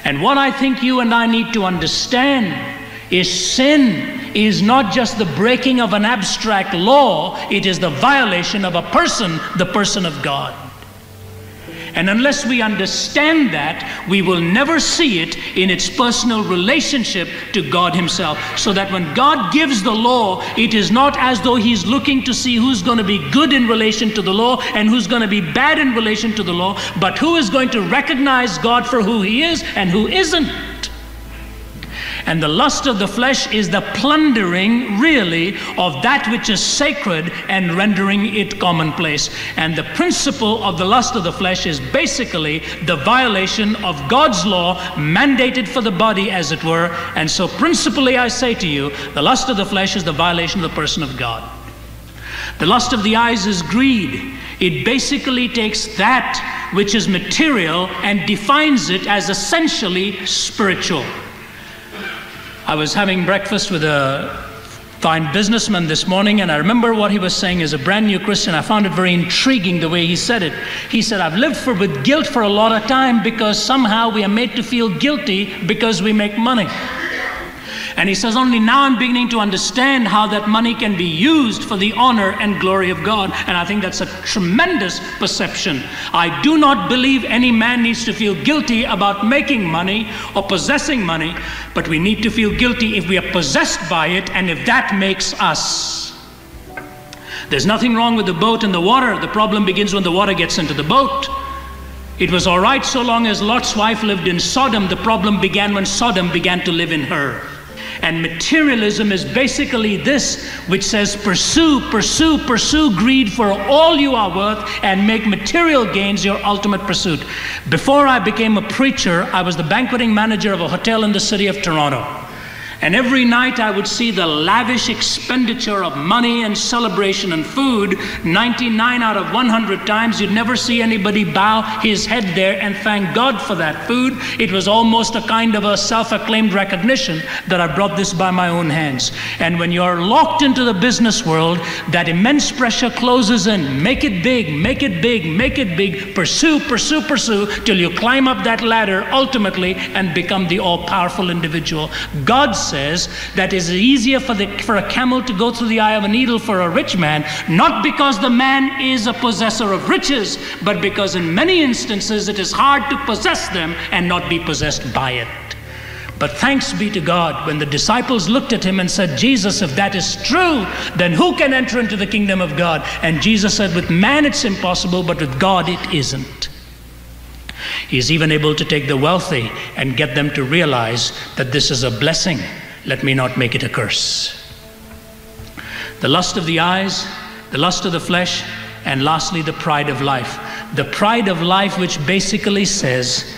And what I think you and I need to understand is sin is not just the breaking of an abstract law, it is the violation of a person, the person of God. And unless we understand that, we will never see it in its personal relationship to God himself. So that when God gives the law, it is not as though he's looking to see who's going to be good in relation to the law and who's going to be bad in relation to the law, but who is going to recognize God for who he is and who isn't. And the lust of the flesh is the plundering, really, of that which is sacred and rendering it commonplace. And the principle of the lust of the flesh is basically the violation of God's law, mandated for the body, as it were. And so principally, I say to you, the lust of the flesh is the violation of the person of God. The lust of the eyes is greed. It basically takes that which is material and defines it as essentially spiritual. I was having breakfast with a fine businessman this morning, and I remember what he was saying as a brand new Christian. I found it very intriguing the way he said it. He said, I've lived with guilt for a lot of time because somehow we are made to feel guilty because we make money. And he says, only now I'm beginning to understand how that money can be used for the honor and glory of God. And I think that's a tremendous perception. I do not believe any man needs to feel guilty about making money or possessing money, but we need to feel guilty if we are possessed by it and if that makes us. There's nothing wrong with the boat and the water. The problem begins when the water gets into the boat. It was all right so long as Lot's wife lived in Sodom. The problem began when Sodom began to live in her. And materialism is basically this, which says pursue greed for all you are worth and make material gains your ultimate pursuit. Before I became a preacher, I was the banqueting manager of a hotel in the city of Toronto. And every night I would see the lavish expenditure of money and celebration and food. 99 out of 100 times you'd never see anybody bow his head there and thank God for that food. It was almost a kind of a self-acclaimed recognition that I brought this by my own hands. And when you're locked into the business world, that immense pressure closes in. Make it big, make it big, make it big. Pursue till you climb up that ladder ultimately and become the all-powerful individual. God says that it is easier for a camel to go through the eye of a needle for a rich man, not because the man is a possessor of riches, but because in many instances it is hard to possess them and not be possessed by it. But thanks be to God, when the disciples looked at him and said, Jesus, if that is true, then who can enter into the kingdom of God? And Jesus said, with man it's impossible, but with God it isn't. He's even able to take the wealthy and get them to realize that this is a blessing. Let me not make it a curse. The lust of the eyes, the lust of the flesh, and lastly, the pride of life. The pride of life, which basically says,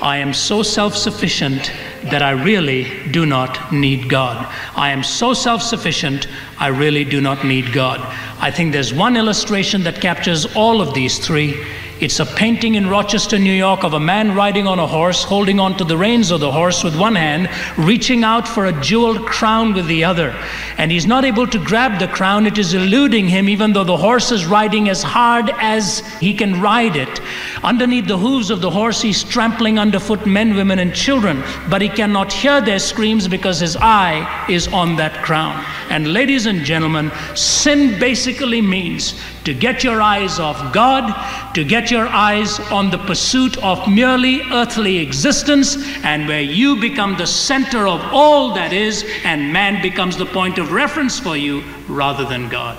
I am so self-sufficient that I really do not need God. I am so self-sufficient, I really do not need God. I think there's one illustration that captures all of these three. It's a painting in Rochester, New York, of a man riding on a horse, holding on to the reins of the horse with one hand, reaching out for a jeweled crown with the other. And he's not able to grab the crown. It is eluding him, even though the horse is riding as hard as he can ride it. Underneath the hooves of the horse, he's trampling underfoot men, women, and children. But he cannot hear their screams because his eye is on that crown. And ladies and gentlemen, sin basically means to get your eyes off God, to get your eyes on the pursuit of merely earthly existence, and where you become the center of all that is, and man becomes the point of reference for you rather than God.